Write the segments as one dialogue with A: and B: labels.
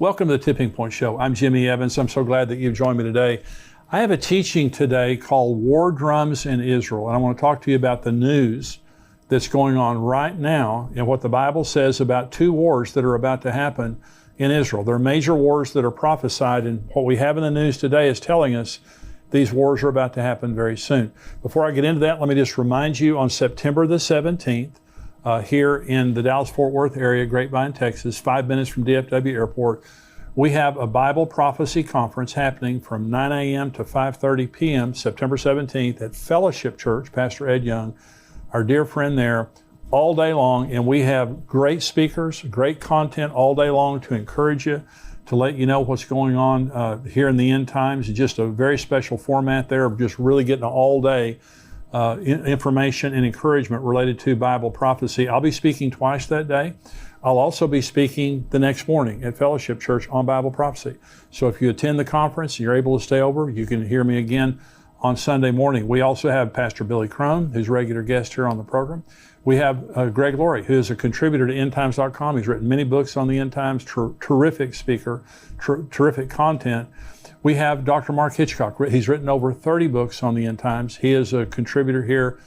A: Welcome to the Tipping Point Show. I'm Jimmy Evans. I'm so glad that you've joined me today. I have a teaching today called War Drums in Israel, and I want to talk to you about the news that's going on right now and what the Bible says about two wars that are about to happen in Israel. There are major wars that are prophesied, and what we have in the news today is telling us these wars are about to happen very soon. Before I get into that, let me just remind you on September the 17th, here in the Dallas-Fort Worth area, Grapevine, Texas, 5 minutes from DFW Airport, we have a Bible Prophecy Conference happening from 9 a.m. to 5:30 p.m. September 17th at Fellowship Church, Pastor Ed Young, our dear friend there, all day long. And we have great speakers, great content all day long to encourage you, to let you know what's going on here in the end times. Just a very special format there of just really getting all day information and encouragement related to Bible prophecy. I'll be speaking twice that day. I'll also be speaking the next morning at Fellowship Church on Bible prophecy. So if you attend the conference and you're able to stay over, you can hear me again on Sunday morning. We also have Pastor Billy Crone, who's a regular guest here on the program. We have Greg Laurie, who is a contributor to endtimes.com. He's written many books on the end times, terrific speaker, terrific content. We have Dr. Mark Hitchcock. He's written over 30 books on the end times. He is a contributor here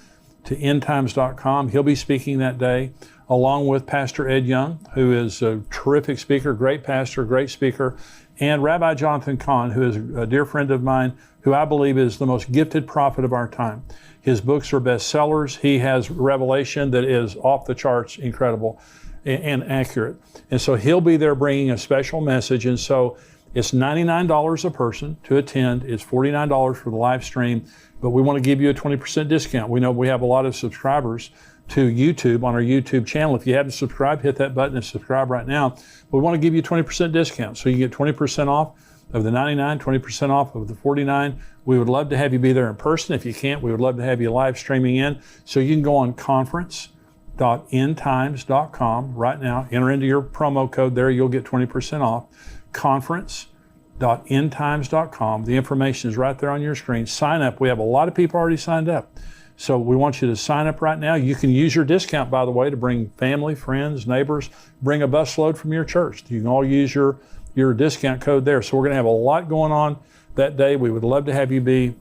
A: to endtimes.com. He'll be speaking that day, along with Pastor Ed Young, who is a terrific speaker, great pastor, great speaker, and Rabbi Jonathan Cahn, who is a dear friend of mine, who I believe is the most gifted prophet of our time. His books are bestsellers. He has revelation that is off the charts, incredible and accurate. And so he'll be there bringing a special message. And so it's $99 a person to attend. It's $49 for the live stream, but we want to give you a 20% discount. We know we have a lot of subscribers to YouTube on our YouTube channel. If you haven't subscribed, hit that button and subscribe right now. We want to give you a 20% discount. So you get 20% off of the 99, 20% off of the 49. We would love to have you be there in person. If you can't, we would love to have you live streaming in. So you can go on conference.endtimes.com right now. Enter into your promo code there. You'll get 20% off. Conference.endtimes.com. The information is right there on your screen. Sign up. We have a lot of people already signed up. So we want you to sign up right now. You can use your discount, by the way, to bring family, friends, neighbors, bring a busload from your church. You can all use your discount code there. So we're going to have a lot going on that day. We would love to have you be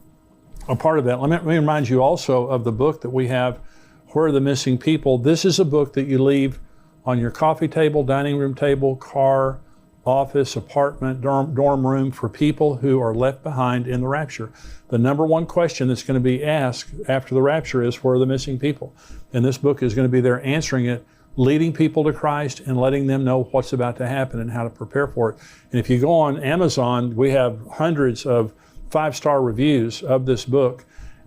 A: a part of that. Let me remind you also of the book that we have, Where Are the Missing People? This is a book that you leave on your coffee table, dining room table, car, office, apartment, dorm room for people who are left behind in the rapture. The number one question that's going to be asked after the rapture is, where are the missing people? And this book is going to be there answering it, leading people to Christ and letting them know what's about to happen and how to prepare for it. And if you go on Amazon, we have hundreds of 5-star reviews of this book,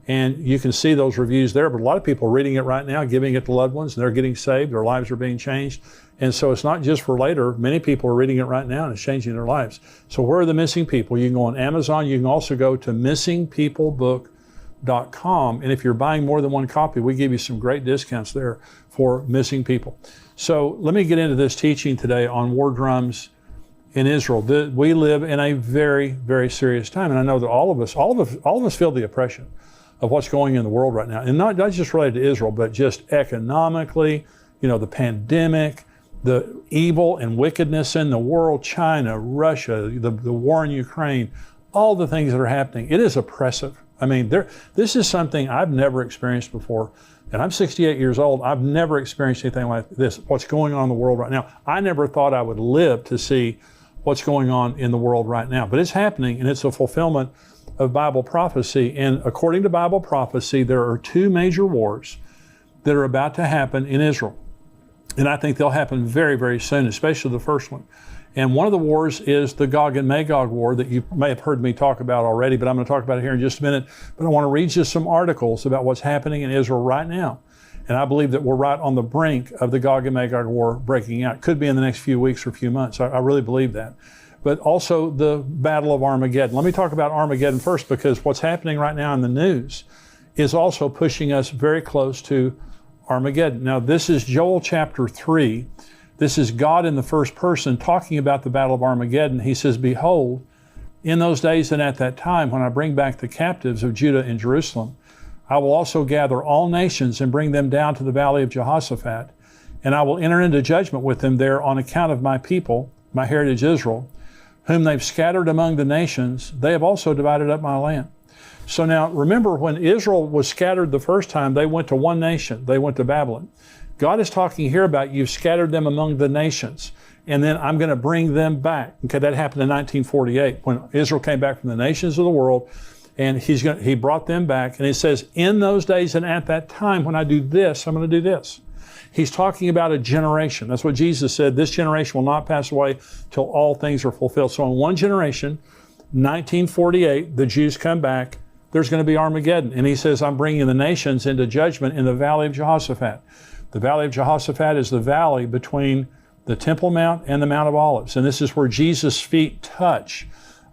A: and you can see those reviews there. But a lot of people are reading it right now, giving it to loved ones, and they're getting saved. Their lives are being changed. And so it's not just for later. Many people are reading it right now and it's changing their lives. So where are the missing people? You can go on Amazon. You can also go to missingpeoplebook.com. And if you're buying more than one copy, we give you some great discounts there for missing people. So let me get into this teaching today on war drums in Israel. We live in a very, very serious time. And I know that all of us feel the oppression of what's going in the world right now. And not just related to Israel, but just economically, the pandemic, the evil and wickedness in the world, China, Russia, the war in Ukraine, all the things that are happening. It is oppressive. I mean, this is something I've never experienced before. And I'm 68 years old. I've never experienced anything like this, what's going on in the world right now. I never thought I would live to see what's going on in the world right now. But it's happening, and it's a fulfillment of Bible prophecy. And according to Bible prophecy, there are two major wars that are about to happen in Israel. And I think they'll happen very, very soon, especially the first one. And one of the wars is the Gog and Magog war that you may have heard me talk about already, but I'm going to talk about it here in just a minute. But I want to read you some articles about what's happening in Israel right now. And I believe that we're right on the brink of the Gog and Magog war breaking out. Could be in the next few weeks or few months. I really believe that. But also the Battle of Armageddon. Let me talk about Armageddon first, because what's happening right now in the news is also pushing us very close to Armageddon. Now, this is Joel chapter 3. This is God in the first person talking about the Battle of Armageddon. He says, "Behold, in those days and at that time, when I bring back the captives of Judah and Jerusalem, I will also gather all nations and bring them down to the valley of Jehoshaphat, and I will enter into judgment with them there on account of my people, my heritage Israel, whom they've scattered among the nations, they have also divided up my land. So now remember, when Israel was scattered the first time, they went to one nation. They went to Babylon. God is talking here about you've scattered them among the nations, and then I'm going to bring them back. Okay, that happened in 1948 when Israel came back from the nations of the world, and he brought them back. And he says, in those days and at that time, when I do this, I'm going to do this. He's talking about a generation. That's what Jesus said. This generation will not pass away till all things are fulfilled. So in one generation, 1948, the Jews come back. There's going to be Armageddon. And he says, I'm bringing the nations into judgment in the valley of Jehoshaphat. The valley of Jehoshaphat is the valley between the Temple Mount and the Mount of Olives. And this is where Jesus' feet touch.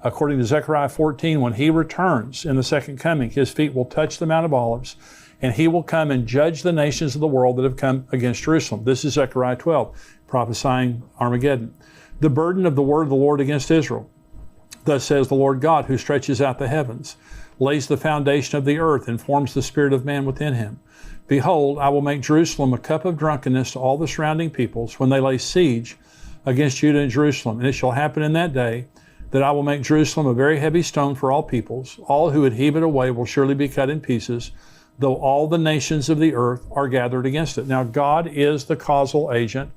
A: According to Zechariah 14, when he returns in the second coming, his feet will touch the Mount of Olives, and he will come and judge the nations of the world that have come against Jerusalem. This is Zechariah 12, prophesying Armageddon. The burden of the word of the Lord against Israel. Thus says the Lord God, who stretches out the heavens, lays the foundation of the earth, and forms the spirit of man within him. Behold, I will make Jerusalem a cup of drunkenness to all the surrounding peoples when they lay siege against Judah and Jerusalem. And it shall happen in that day that I will make Jerusalem a very heavy stone for all peoples. All who would heave it away will surely be cut in pieces, though all the nations of the earth are gathered against it. Now, God is the causal agent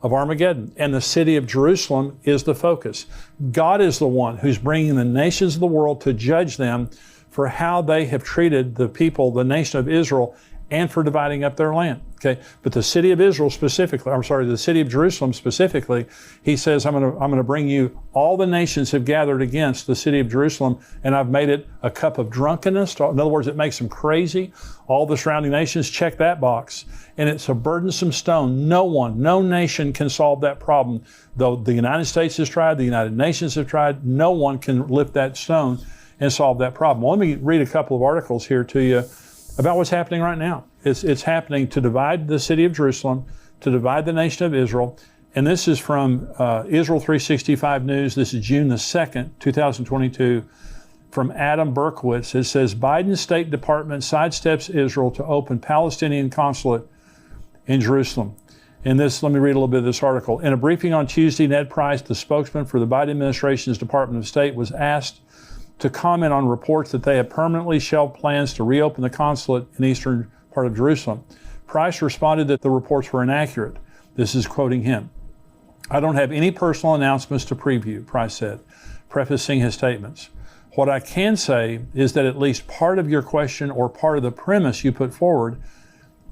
A: of Armageddon, and the city of Jerusalem is the focus. God is the one who's bringing the nations of the world to judge them for how they have treated the people, the nation of Israel, and for dividing up their land. Okay, but the city of Israel specifically, the city of Jerusalem specifically, he says, I'm going to bring you, all the nations have gathered against the city of Jerusalem, and I've made it a cup of drunkenness. In other words, it makes them crazy. All the surrounding nations check that box, and it's a burdensome stone. No nation can solve that problem. Though the United States has tried, the United Nations have tried, no one can lift that stone and solve that problem. Well, let me read a couple of articles here to you about what's happening right now. It's happening to divide the city of Jerusalem, to divide the nation of Israel. And this is from Israel 365 News. This is June the 2nd, 2022, from Adam Berkowitz. It says, Biden's State Department sidesteps Israel to open Palestinian consulate in Jerusalem. And this, let me read a little bit of this article. In a briefing on Tuesday, Ned Price, the spokesman for the Biden administration's Department of State, was asked to comment on reports that they have permanently shelved plans to reopen the consulate in eastern part of Jerusalem. Price responded that the reports were inaccurate. This is quoting him. I don't have any personal announcements to preview, Price said, prefacing his statements. What I can say is that at least part of your question or part of the premise you put forward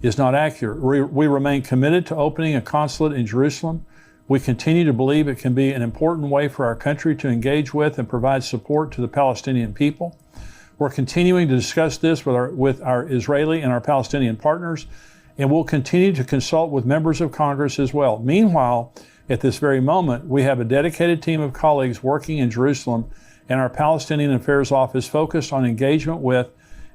A: is not accurate. We remain committed to opening a consulate in Jerusalem. We continue to believe it can be an important way for our country to engage with and provide support to the Palestinian people. We're continuing to discuss this with our Israeli and our Palestinian partners, and we'll continue to consult with members of Congress as well. Meanwhile, at this very moment, we have a dedicated team of colleagues working in Jerusalem and our Palestinian Affairs Office focused on engagement with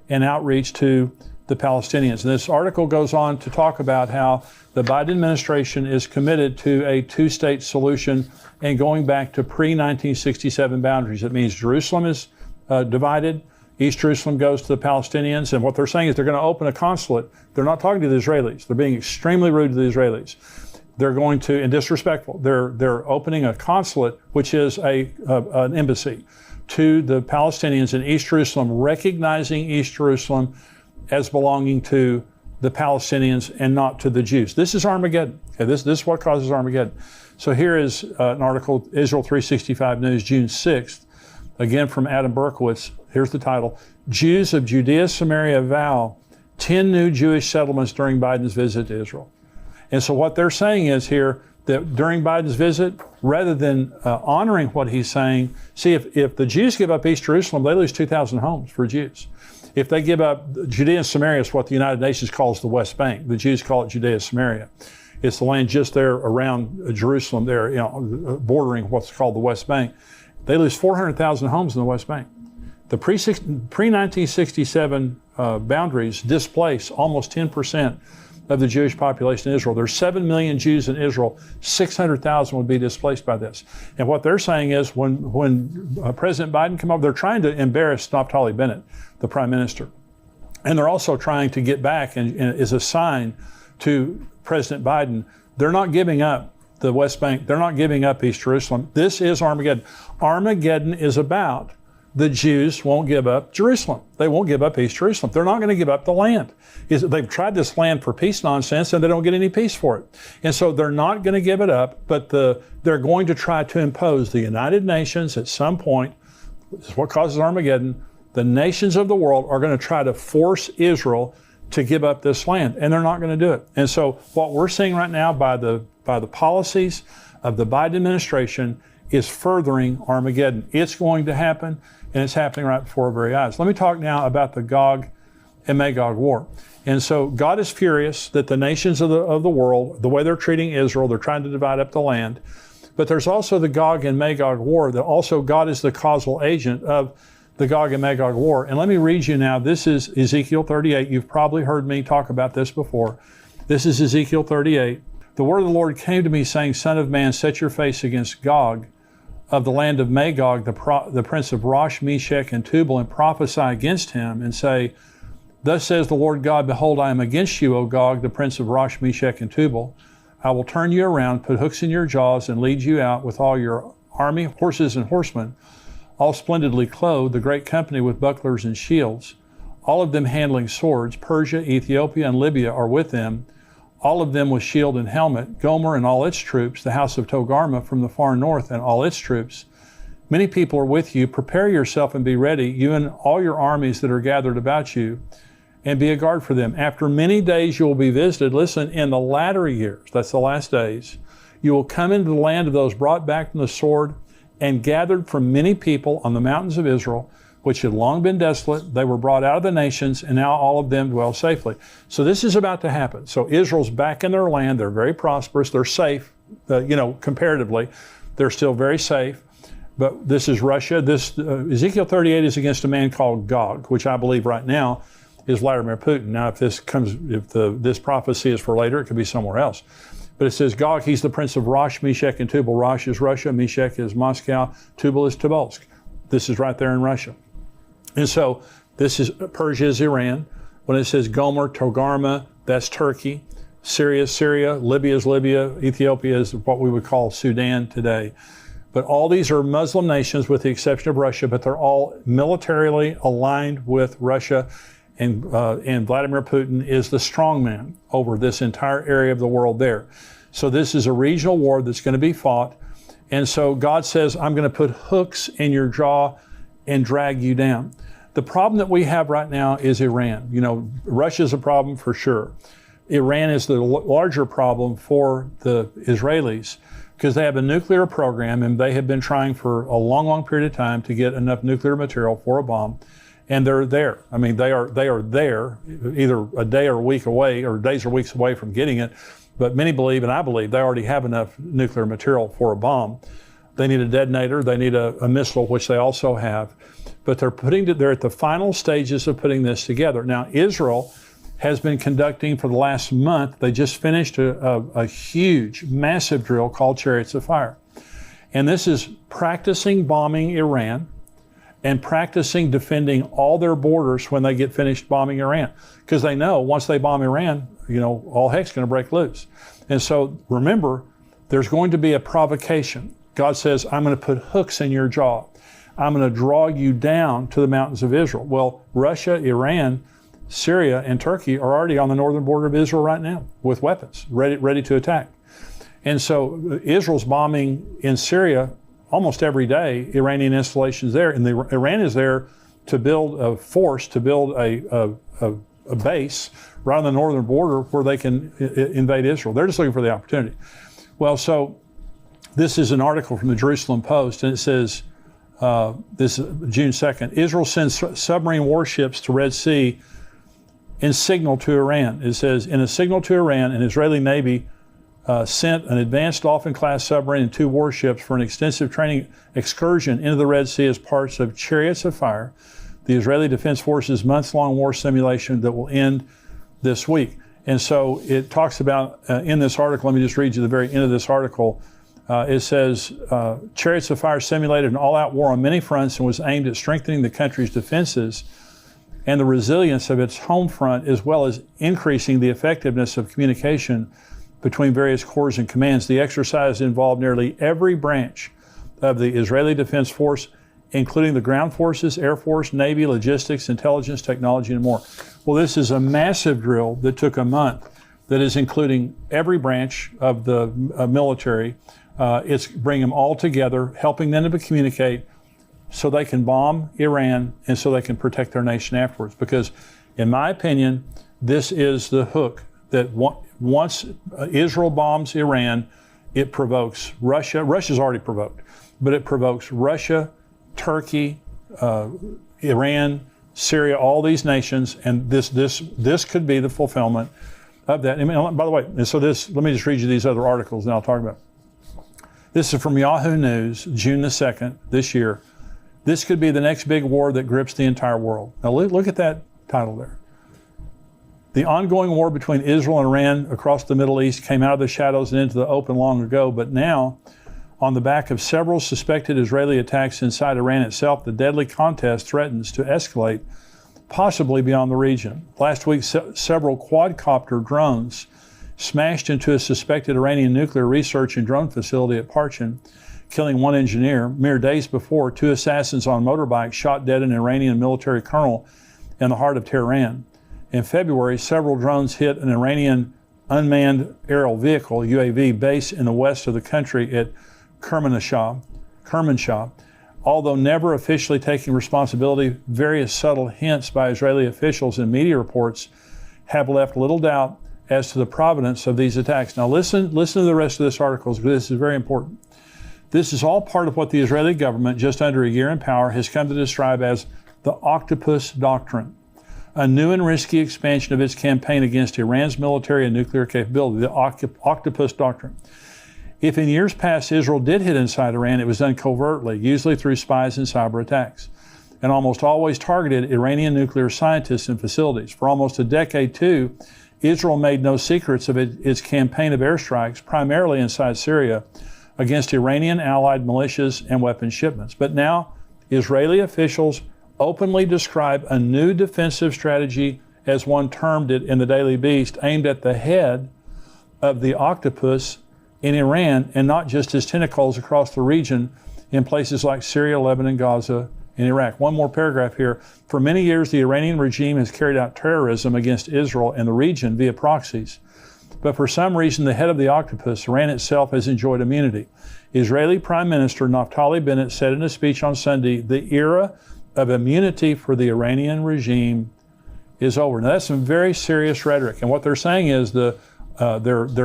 A: and outreach to the Palestinians. And this article goes on to talk about how the Biden administration is committed to a two-state solution and going back to pre-1967 boundaries. It means Jerusalem is divided. East Jerusalem goes to the Palestinians, and what they're saying is they're going to open a consulate. They're not talking to the Israelis. They're being extremely rude to the Israelis. They're going to, and disrespectful, they're opening a consulate, which is an embassy, to the Palestinians in East Jerusalem, recognizing East Jerusalem as belonging to the Palestinians and not to the Jews. This is Armageddon. Okay, this is what causes Armageddon. So here is an article, Israel 365 News, June 6th, again from Adam Berkowitz. Here's the title, Jews of Judea, Samaria vow 10 new Jewish settlements during Biden's visit to Israel. And so what they're saying is here that during Biden's visit, rather than honoring what he's saying, see, if the Jews give up East Jerusalem, they lose 2,000 homes for Jews. If they give up Judea and Samaria, is what the United Nations calls the West Bank. The Jews call it Judea Samaria. It's the land just there around Jerusalem, there, bordering what's called the West Bank. They lose 400,000 homes in the West Bank. The pre-1967 boundaries displace almost 10% of the Jewish population in Israel. There's 7 million Jews in Israel. 600,000 would be displaced by this. And what they're saying is when President Biden came over, they're trying to embarrass Naftali Bennett, the prime minister. And they're also trying to get back, and as a sign to President Biden, they're not giving up the West Bank. They're not giving up East Jerusalem. This is Armageddon. Armageddon is about the Jews won't give up Jerusalem. They won't give up East Jerusalem. They're not going to give up the land. They've tried this land for peace nonsense, and they don't get any peace for it. And so they're not going to give it up, but they're going to try to impose the United Nations at some point. This is what causes Armageddon. The nations of the world are going to try to force Israel to give up this land, and they're not going to do it. And so what we're seeing right now by the policies of the Biden administration is furthering Armageddon. It's going to happen, and it's happening right before our very eyes. Let me talk now about the Gog and Magog war. And so God is furious that the nations of the world, the way they're treating Israel, they're trying to divide up the land. But there's also the Gog and Magog war, that also God is the causal agent of the Gog and Magog war. And let me read you now. This is Ezekiel 38. You've probably heard me talk about this before. This is Ezekiel 38. The word of the Lord came to me, saying, Son of man, set your face against Gog of the land of Magog, the prince of Rosh, Meshech, and Tubal, and prophesy against him, and say, Thus says the Lord God, Behold, I am against you, O Gog, the prince of Rosh, Meshech, and Tubal. I will turn you around, put hooks in your jaws, and lead you out with all your army, horses and horsemen, all splendidly clothed, the great company with bucklers and shields, all of them handling swords. Persia, Ethiopia, and Libya are with them, all of them with shield and helmet. Gomer and all its troops, the house of Togarmah from the far north and all its troops. Many people are with you. Prepare yourself and be ready, you and all your armies that are gathered about you, and be a guard for them. After many days you will be visited. Listen, in the latter years, that's the last days, you will come into the land of those brought back from the sword and gathered from many people on the mountains of Israel, which had long been desolate. They were brought out of the nations, and now all of them dwell safely. So this is about to happen. So Israel's back in their land. They're very prosperous. They're safe, comparatively. They're still very safe. But this is Russia. This Ezekiel 38 is against a man called Gog, which I believe right now is Vladimir Putin. Now, if this prophecy is for later, it could be somewhere else. But it says Gog, he's the prince of Rosh, Meshech, and Tubal. Rosh is Russia, Meshech is Moscow, Tubal is Tobolsk. This is right there in Russia. And so this is Persia is Iran. When it says Gomer, Togarmah, that's Turkey. Syria is Syria. Libya is Libya. Ethiopia is what we would call Sudan today. But all these are Muslim nations with the exception of Russia, but they're all militarily aligned with Russia. And Vladimir Putin is the strongman over this entire area of the world there. So this is a regional war that's going to be fought. And so God says, I'm going to put hooks in your jaw and drag you down. The problem that we have right now is Iran. Russia's a problem for sure. Iran is the larger problem for the Israelis because they have a nuclear program, and they have been trying for a long, long period of time to get enough nuclear material for a bomb. And they're there. I mean, they are there, either a day or a week away, or days or weeks away from getting it. But many believe, and I believe, they already have enough nuclear material for a bomb. They need a detonator. They need a missile, which they also have. But they're at the final stages of putting this together. Now, Israel has been conducting for the last month. They just finished a huge, massive drill called Chariots of Fire. And this is practicing bombing Iran and practicing defending all their borders when they get finished bombing Iran. Because they know once they bomb Iran, all heck's going to break loose. And so remember, there's going to be a provocation. God says, I'm going to put hooks in your jaw. I'm going to draw you down to the mountains of Israel. Well, Russia, Iran, Syria, and Turkey are already on the northern border of Israel right now with weapons, ready to attack. And so Israel's bombing in Syria almost every day, Iranian installations there, and Iran is there to build a force, to build a base right on the northern border where they can invade Israel. They're just looking for the opportunity. Well, so this is an article from the Jerusalem Post, and it says, this is June 2nd, Israel sends submarine warships to Red Sea in signal to Iran. It says, in a signal to Iran, an Israeli Navy sent an advanced Dolphin-class submarine and 2 warships for an extensive training excursion into the Red Sea as parts of Chariots of Fire, the Israeli Defense Forces' months-long war simulation that will end this week. And so it talks about, in this article, let me just read you the very end of this article. It says, Chariots of Fire simulated an all-out war on many fronts and was aimed at strengthening the country's defenses and the resilience of its home front, as well as increasing the effectiveness of communication between various corps and commands. The exercise involved nearly every branch of the Israeli Defense Force, including the ground forces, Air Force, Navy, logistics, intelligence, technology, and more. Well, this is a massive drill that took a month that is including every branch of the military. It's bringing them all together, helping them to communicate so they can bomb Iran and so they can protect their nation afterwards. Because in my opinion, this is the hook that once Israel bombs Iran, it provokes Russia. Russia's already provoked, but it provokes Russia, Turkey, Iran, Syria, all these nations, and this could be the fulfillment of that. I mean, by the way, and so let me just read you these other articles and I'll talk about it. This is from Yahoo News, June the 2nd, this year. This could be the next big war that grips the entire world. Now look at that title there. The ongoing war between Israel and Iran across the Middle East came out of the shadows and into the open long ago, but now, on the back of several suspected Israeli attacks inside Iran itself, the deadly contest threatens to escalate, possibly beyond the region. Last week, several quadcopter drones smashed into a suspected Iranian nuclear research and drone facility at Parchin, killing one engineer. Mere days before, 2 assassins on motorbikes shot dead an Iranian military colonel in the heart of Tehran. In February, several drones hit an Iranian unmanned aerial vehicle, UAV, base in the west of the country at Kermanshah. Although never officially taking responsibility, various subtle hints by Israeli officials and media reports have left little doubt as to the provenance of these attacks. Now listen to the rest of this article, because this is very important. This is all part of what the Israeli government, just under a year in power, has come to describe as the Octopus Doctrine, a new and risky expansion of its campaign against Iran's military and nuclear capability, the Octopus Doctrine. If in years past Israel did hit inside Iran, it was done covertly, usually through spies and cyber attacks, and almost always targeted Iranian nuclear scientists and facilities. For almost a decade, too, Israel made no secrets of its campaign of airstrikes, primarily inside Syria, against Iranian allied militias and weapons shipments. But now, Israeli officials openly describe a new defensive strategy, as one termed it in the Daily Beast, aimed at the head of the octopus in Iran, and not just his tentacles across the region in places like Syria, Lebanon, Gaza, and Iraq. One more paragraph here. For many years, the Iranian regime has carried out terrorism against Israel and the region via proxies. But for some reason, the head of the octopus, Iran itself, has enjoyed immunity. Israeli Prime Minister Naftali Bennett said in a speech on Sunday, the era of immunity for the Iranian regime is over. Now, that's some very serious rhetoric. And what they're saying is their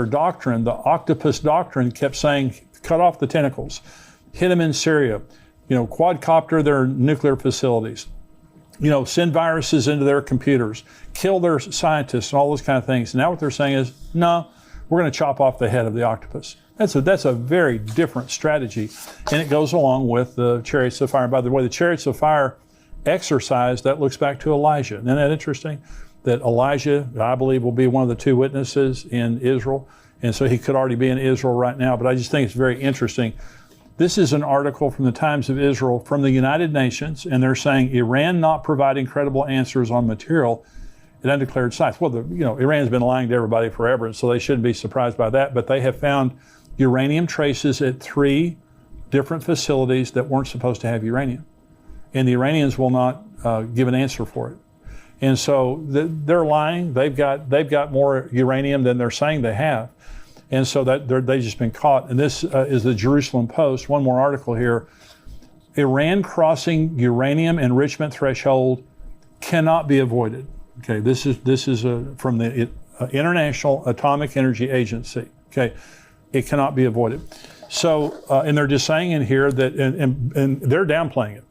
A: doctrine, the Octopus Doctrine, kept saying, cut off the tentacles, hit them in Syria, quadcopter their nuclear facilities, send viruses into their computers, kill their scientists, and all those kind of things. And now what they're saying is, no, we're going to chop off the head of the octopus. That's a very different strategy, and it goes along with the chariots of fire. And by the way, the chariots of fire exercise, that looks back to Elijah. Isn't that interesting? That Elijah, I believe, will be one of the 2 witnesses in Israel, and so he could already be in Israel right now, but I just think it's very interesting. This is an article from the Times of Israel from the United Nations, and they're saying Iran not providing credible answers on material at undeclared sites. Well, Iran's been lying to everybody forever, and so they shouldn't be surprised by that, but they have found uranium traces at 3 different facilities that weren't supposed to have uranium, and the Iranians will not give an answer for it. And so they're lying. They've got more uranium than they're saying they have. And so they've just been caught. And this is the Jerusalem Post. One more article here. Iran crossing uranium enrichment threshold cannot be avoided. Okay, this is from the International Atomic Energy Agency. Okay, it cannot be avoided. So, and they're just saying in here that, and they're downplaying it.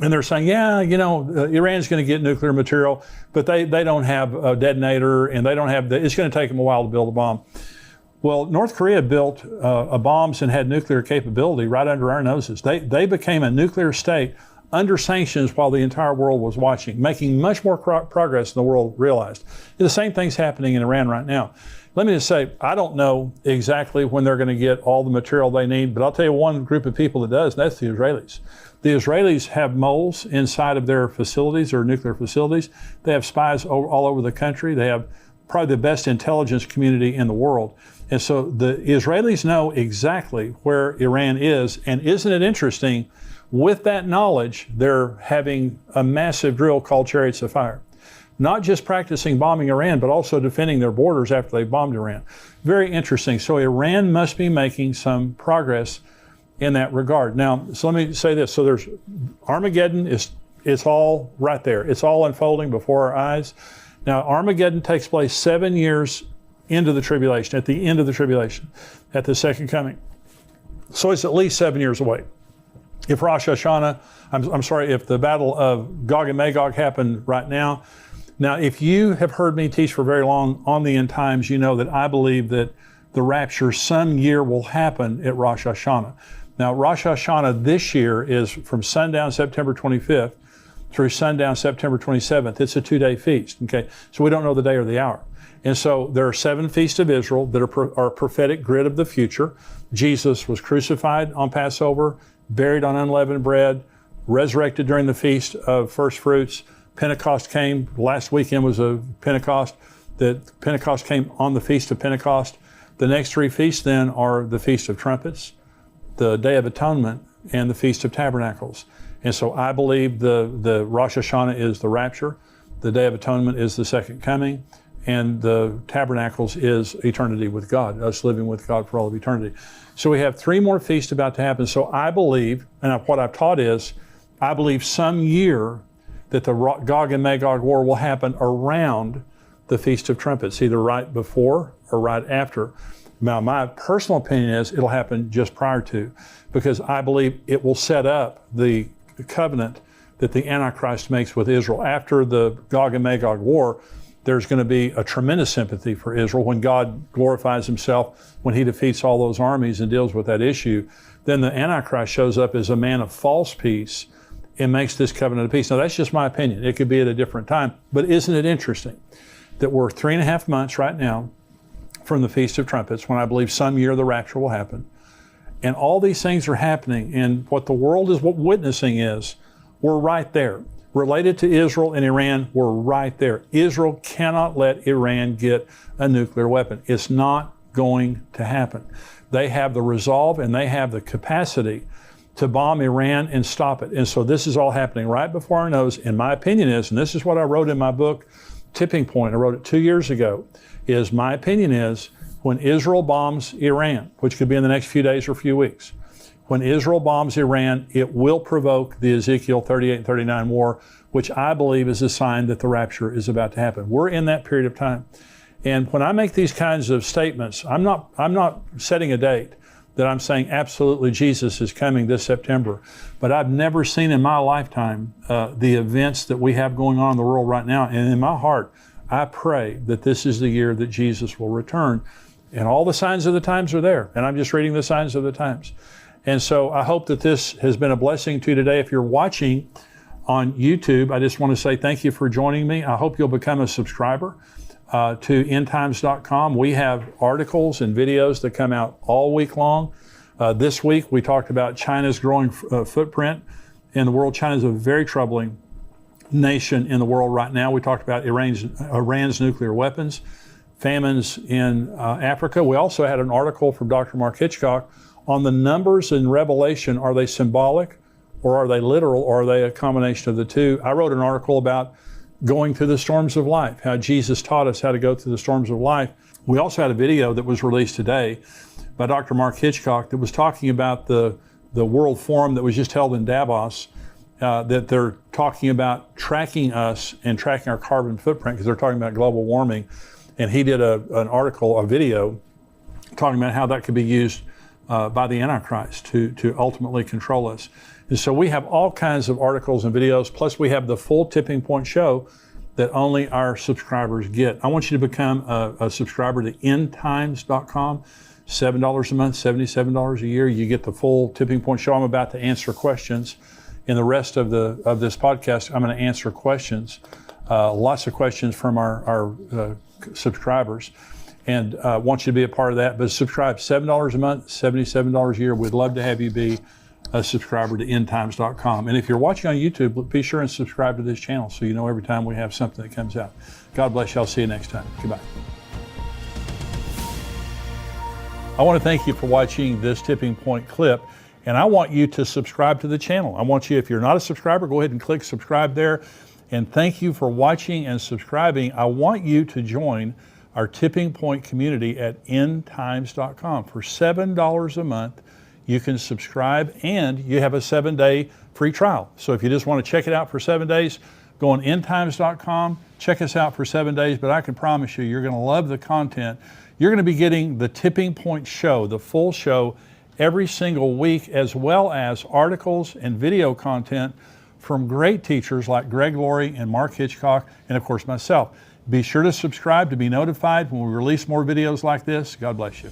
A: And they're saying, Iran's going to get nuclear material, but they don't have a detonator, and they don't have it's going to take them a while to build a bomb. Well, North Korea built bombs and had nuclear capability right under our noses. They became a nuclear state under sanctions while the entire world was watching, making much more progress than the world realized. The same thing's happening in Iran right now. Let me just say, I don't know exactly when they're going to get all the material they need, but I'll tell you one group of people that does, and that's the Israelis. The Israelis have moles inside of their facilities, or nuclear facilities. They have spies all over the country. They have probably the best intelligence community in the world. And so the Israelis know exactly where Iran is. And isn't it interesting? With that knowledge, they're having a massive drill called Chariots of Fire. Not just practicing bombing Iran, but also defending their borders after they bombed Iran. Very interesting. So Iran must be making some progress in that regard. Now, so let me say this. So there's Armageddon, it's all right there. It's all unfolding before our eyes. Now, Armageddon takes place 7 years into the tribulation, at the end of the tribulation, at the second coming. So it's at least 7 years away. If Rosh Hashanah, if the battle of Gog and Magog happened right now. Now, if you have heard me teach for very long on the end times, you know that I believe that the rapture some year will happen at Rosh Hashanah. Now, Rosh Hashanah this year is from sundown September 25th through sundown September 27th. It's a 2-day feast, okay? So we don't know the day or the hour. And so there are 7 feasts of Israel that are a prophetic grid of the future. Jesus was crucified on Passover, buried on unleavened bread, resurrected during the Feast of First Fruits. Pentecost came. Last weekend was a Pentecost. Pentecost came on the Feast of Pentecost. The next 3 feasts then are the Feast of Trumpets, the Day of Atonement, and the Feast of Tabernacles. And so I believe the Rosh Hashanah is the rapture, the Day of Atonement is the second coming, and the Tabernacles is eternity with God, us living with God for all of eternity. So we have 3 more feasts about to happen. So I believe, and what I've taught is, I believe some year that the Gog and Magog war will happen around the Feast of Trumpets, either right before or right after. Now, my personal opinion is it'll happen just prior to, because I believe it will set up the covenant that the Antichrist makes with Israel. After the Gog and Magog war, there's going to be a tremendous sympathy for Israel when God glorifies himself, when he defeats all those armies and deals with that issue. Then the Antichrist shows up as a man of false peace and makes this covenant of peace. Now, that's just my opinion. It could be at a different time. But isn't it interesting that we're 3.5 months right now from the Feast of Trumpets, when I believe some year the rapture will happen. And all these things are happening. And what the world is witnessing is, we're right there. Related to Israel and Iran, we're right there. Israel cannot let Iran get a nuclear weapon. It's not going to happen. They have the resolve and they have the capacity to bomb Iran and stop it. And so this is all happening right before our nose. And my opinion is, and this is what I wrote in my book, Tipping Point, I wrote it 2 years ago, is my opinion is when Israel bombs Iran, which could be in the next few days or few weeks, when Israel bombs Iran, it will provoke the Ezekiel 38 and 39 war, which I believe is a sign that the rapture is about to happen. We're in that period of time. And when I make these kinds of statements, I'm not setting a date that I'm saying absolutely Jesus is coming this September. But I've never seen in my lifetime the events that we have going on in the world right now. And in my heart, I pray that this is the year that Jesus will return. And all the signs of the times are there. And I'm just reading the signs of the times. And so I hope that this has been a blessing to you today. If you're watching on YouTube, I just want to say thank you for joining me. I hope you'll become a subscriber to endtimes.com. We have articles and videos that come out all week long. This week we talked about China's growing footprint in the world. China is a very troubling nation in the world right now. We talked about Iran's nuclear weapons, famines in Africa. We also had an article from Dr. Mark Hitchcock on the numbers in Revelation. Are they symbolic or are they literal or are they a combination of the two? I wrote an article about going through the storms of life, how Jesus taught us how to go through the storms of life. We also had a video that was released today by Dr. Mark Hitchcock that was talking about the World Forum that was just held in Davos, that they're talking about tracking us and tracking our carbon footprint because they're talking about global warming. And he did an article, a video, talking about how that could be used by the Antichrist to ultimately control us. And so we have all kinds of articles and videos, plus we have the full Tipping Point show that only our subscribers get. I want you to become a subscriber to endtimes.com, $7 a month, $77 a year. You get the full Tipping Point show. I'm about to answer questions. In the rest of this podcast, I'm going to answer questions, lots of questions from our subscribers. And want you to be a part of that. But subscribe, $7 a month, $77 a year. We'd love to have you be a subscriber to endtimes.com. And if you're watching on YouTube, be sure and subscribe to this channel so you know every time we have something that comes out. God bless you. I'll see you next time. Goodbye. I want to thank you for watching this Tipping Point clip, and I want you to subscribe to the channel. I want you, if you're not a subscriber, go ahead and click subscribe there. And thank you for watching and subscribing. I want you to join our Tipping Point community at endtimes.com. For $7 a month, you can subscribe and you have a 7-day free trial. So if you just want to check it out for 7 days, go on endtimes.com, check us out for 7 days, but I can promise you, you're going to love the content. You're going to be getting the Tipping Point show, the full show, every single week, as well as articles and video content from great teachers like Greg Laurie and Mark Hitchcock, and of course myself. Be sure to subscribe to be notified when we release more videos like this. God bless you.